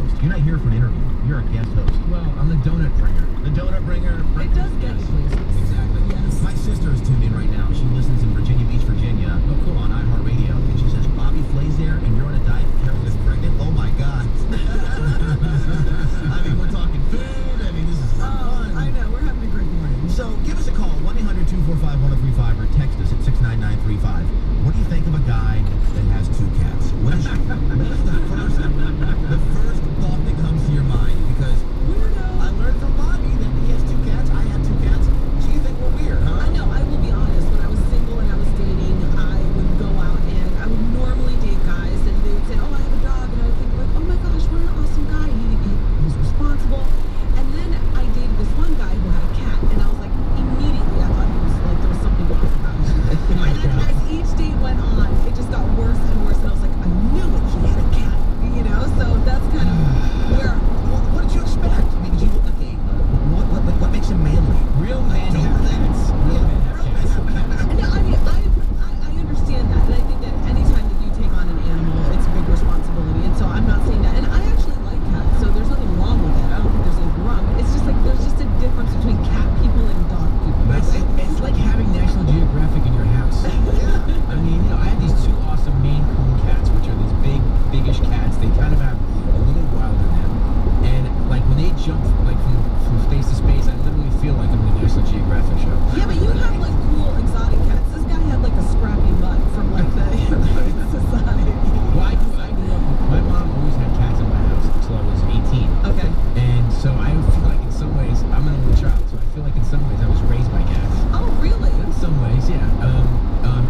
host. You're not here for an interview. You're a guest host. Well, I'm the donut bringer. The donut bringer. It does get you places. Exactly. Yes. My sister is tuned in right now. She listens in Virginia Beach, Virginia. Oh, cool. On iHeartRadio. And she says, Bobby Flay's there and you're on a diet and Carol is pregnant. Oh, my God. I mean, we're talking food. I mean, this is fun. I know. We're having a great morning. So give us a call, 1-800-245-1035, or text us at 69935. What do you think of a guy that has two cats? What is the first thought that comes to your mind? Because I learned from Bobby that he has two cats. I have two cats. So you think we're weird, huh? I know. I will be honest. When I was single and I was dating, I would go out and I would normally date guys and they would say, oh, I have a dog. And I would think like, oh my gosh, what an awesome guy. He's responsible. And then I dated this one guy who had a cat. And I was like, immediately I thought he was like, there was something off about him. And then as each date went on, it just got worse and worse. And I was like, I knew it. He had a cat. You know? So that's kind of where... What did you expect? I mean, did you look at the... What makes him manly? Real men have cats. Real men have cats. And I mean, I understand that, and I think that anytime that you take on an animal, it's a big responsibility, and so I'm not saying that. And I actually like cats, so there's nothing wrong with that. I don't think there's anything wrong. It's just like there's just a difference between cat people and dog people. It's like having National Geographic in your house. I mean, you know, I have these two awesome Maine Coon cats, which are these big, biggish cats. They kind of have a little wild in them. And like when they jump like from space to space, I literally feel like I'm in the National Geographic show. Yeah, but you have like cool exotic cats. This guy had like a scrappy mutt from like the society. Well, I grew up, my mom always had cats in my house until I was 18. Okay. And so I feel like in some ways, I'm an only child, so I feel like in some ways I was raised by cats. Oh, really? In some ways, yeah.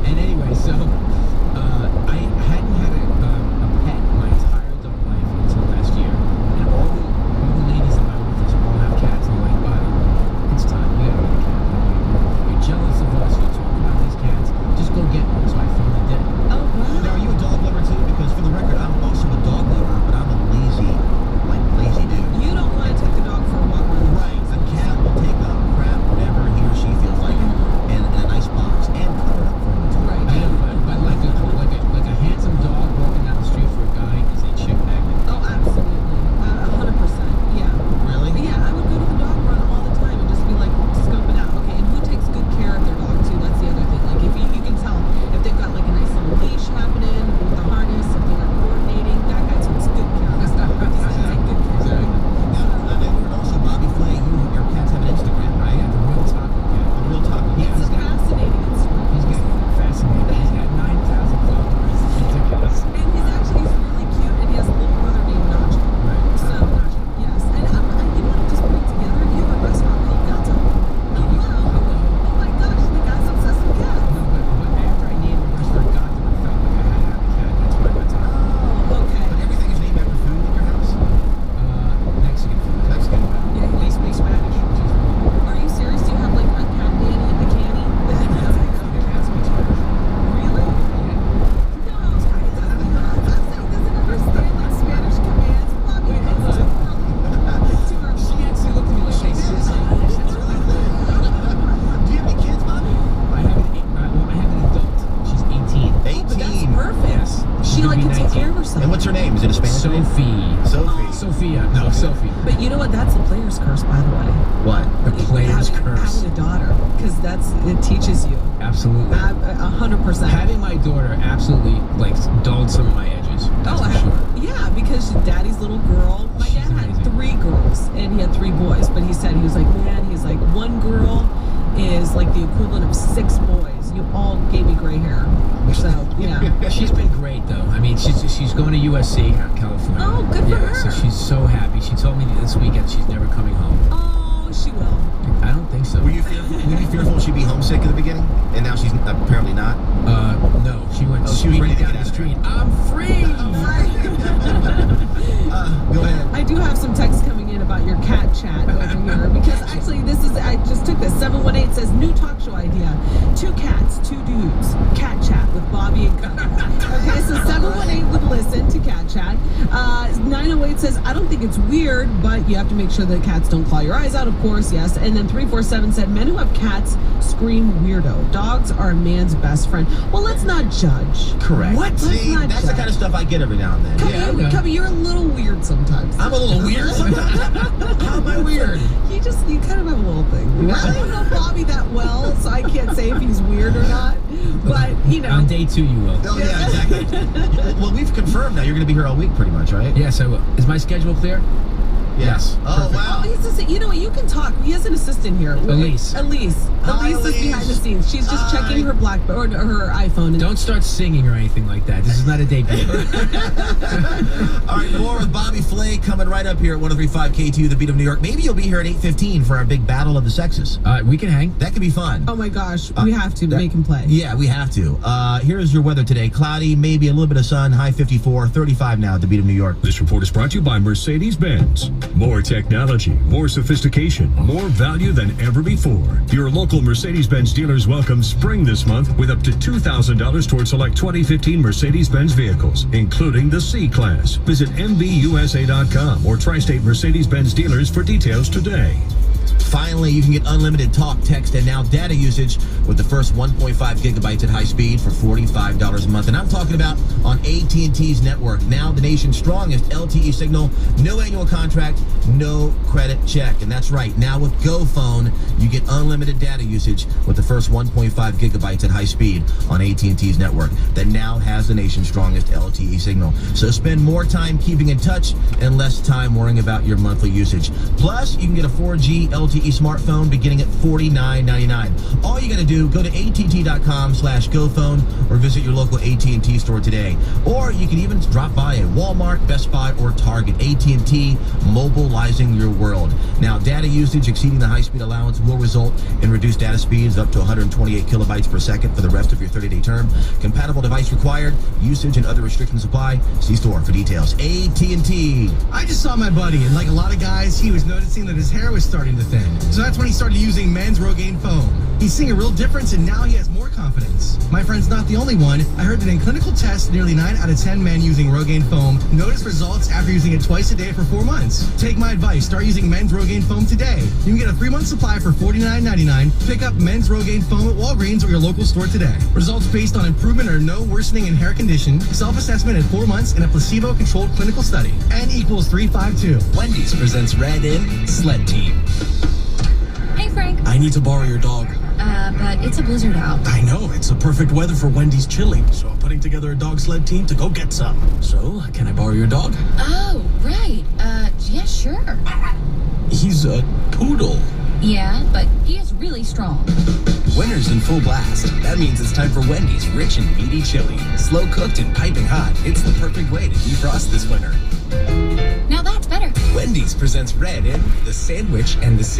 And anyway, so I hadn't had a pet my entire adult life until last year. And all the ladies in my office all have cats. And I'm like, Bobby, it's time. You gotta get a cat. You're jealous of us. You're talking about these cats. Just go get one. So I finally did. Oh, wow. Now, are you a dog lover too? Because for the record, I'm also a dog lover, but I'm a lazy dude. You don't want to take the dog for a walk. Right. A cat will take a crap whenever he or she feels like it, and in a nice box, and cover up for him too. Right. I know, but like a handsome dog walking down the street for a guy is a chick magnet. Oh, absolutely. 100%. Yeah. Really? Yeah, I would go to the dog run all the time and just be like scoping out. Okay, and who takes good care of their dog too? That's the other thing. Like if you can tell if they've got like a nice little leash happening with the harness, if they're coordinating, that guy takes good care of his dog. He's gonna take good care of it. Now, I heard also Bobby Flay, your cats have an Instagram, right? Yeah, the real taco cat. The real taco. It's a fascinating Instagram. He's got fascinating. He's got 9,000 followers. It's ridiculous. And he's really cute, and he has a little brother named Nacho. Right. So, yes, and you want to just put it together, and you have a restaurant called Gato. Oh, wow. Oh my gosh, the guy's obsessed with cats. No, but after I named the restaurant Gato, I felt like I had to have a cat. That's why I got taco. Oh, okay. But everything is named after food in your house? Mexican food. Mexican. Yeah, They speak Spanish, which is really are you serious? Do you have like a cat nanny in the canny? The cat speaks Spanish. Really? No, it doesn't understand like Spanish commands. Bobby, it's too early. She actually looked at me like they said Spanish. That's really cool. Do you have any kids, Bobby? I have an adult. She's 18. 18. But that's perfect. Yes. She like can take care of herself. And what's her name? Is it a Spanish name? Sophie. Sophie. Sophia. No, Sophie. But you know what? That's the player's curse, by the way. What? The player's curse. Having a daughter, because it teaches you. Absolutely. 100%. Having my daughter absolutely like dulled some of my edges. That's for sure. Yeah, because daddy's little girl. My She's dad had amazing. 3 girls and he had 3 boys, but he said he was like, man, he's like, 1 girl is like the equivalent of 6 boys. You all gave me gray hair. So yeah. She's been great though. I mean, she's going to USC out in California. Oh, good for her. So she's so happy. She told me this weekend she's never coming home. Oh, she will. I don't think so. Were you fearful she'd be homesick at the beginning? And now she's apparently not? No. She went Oh, she was ready speeding to down get the out of street. I'm free. Go ahead. I do have some texts coming in about your cat chat over here because actually I just took this. 718 says new talk show idea: 2 cats, 2 dudes, cat chat with Bobby and Cody. Okay, so 718 would listen to cat chat. 908 says, I don't think it's weird, but you have to make sure that cats don't claw your eyes out, of course, yes. And then 347 said, men who have cats scream weirdo. Dogs are a man's best friend. Well, let's not judge. Correct. What? See, not that's the judge. kind of stuff I get every now and then. Cubby, Yeah, Cubby, you're a little weird sometimes. I'm a little weird sometimes. How am I weird? You kind of have a little thing. I don't know Bobby that well, so I can't say if he's weird or not. But, On day 2, you will. Oh, yeah, exactly. Well, we've confirmed now you're going to be here all week pretty much, right? Yes, I will. Is my schedule clear? Yes. Oh, Perfect. wow. Oh, he's you know what? You can talk. He has an assistant here. Elise. Hi, Elise is behind the scenes. She's just Hi. checking her BlackBerry or her iPhone. And Don't start singing or anything like that. This is not a debut. All right, more with Bobby Flay coming right up here at 103.5 KTU, the Beat of New York. Maybe you'll be here at 8:15 for our big battle of the sexes. We can hang. That could be fun. oh my gosh, we have to make him play. Yeah, we have to. Here's your weather today. Cloudy, maybe a little bit of sun, high 54, 35 now at the Beat of New York. This report is brought to you by Mercedes-Benz. More technology, more sophistication, more value than ever before. Your local Mercedes-Benz dealers welcome spring this month with up to $2,000 towards select 2015 Mercedes-Benz vehicles, including the C-Class. Visit MBUSA.com or Tri-State Mercedes-Benz dealers for details today. Finally, you can get unlimited talk, text, and now data usage with the first 1.5 gigabytes at high speed for $45 a month. And I'm talking about on AT&T's network. Now the nation's strongest LTE signal, no annual contract, no credit check. And that's right. Now with GoPhone, you get unlimited data usage with the first 1.5 gigabytes at high speed on AT&T's network that now has the nation's strongest LTE signal. So spend more time keeping in touch and less time worrying about your monthly usage. Plus, you can get a 4G LTE smartphone beginning at $49.99. All you got to do, go to att.com/GoPhone or visit your local AT&T store today. Or you can even drop by a Walmart, Best Buy, or Target. AT&T, mobilizing your world. Now, data usage exceeding the high-speed allowance will result in reduced data speeds up to 128 kilobytes per second for the rest of your 30-day term. Compatible device required. Usage and other restrictions apply. See store for details. AT&T. I just saw my buddy, and like a lot of guys, he was noticing that his hair was starting to thin. So that's when he started using Men's Rogaine Foam. He's seeing a real difference, and now he has more confidence. My friend's not the only one. I heard that in clinical tests, nearly 9 out of 10 men using Rogaine Foam notice results after using it twice a day for 4 months. Take my advice. Start using Men's Rogaine Foam today. You can get a 3-month supply for $49.99. Pick up Men's Rogaine Foam at Walgreens or your local store today. Results based on improvement or no worsening in hair condition, self-assessment at 4 months, and a placebo-controlled clinical study. N equals 352. Wendy's presents Red In Sled Team. Hey, Frank. I need to borrow your dog. But it's a blizzard out. I know, it's the perfect weather for Wendy's chili, so I'm putting together a dog sled team to go get some. So, can I borrow your dog? Oh, right. Yeah, sure. He's a poodle. Yeah, but he is really strong. Winter's in full blast. That means it's time for Wendy's rich and meaty chili. Slow cooked and piping hot. It's the perfect way to defrost this winter. Now that's better. Wendy's presents Red In, the sandwich and the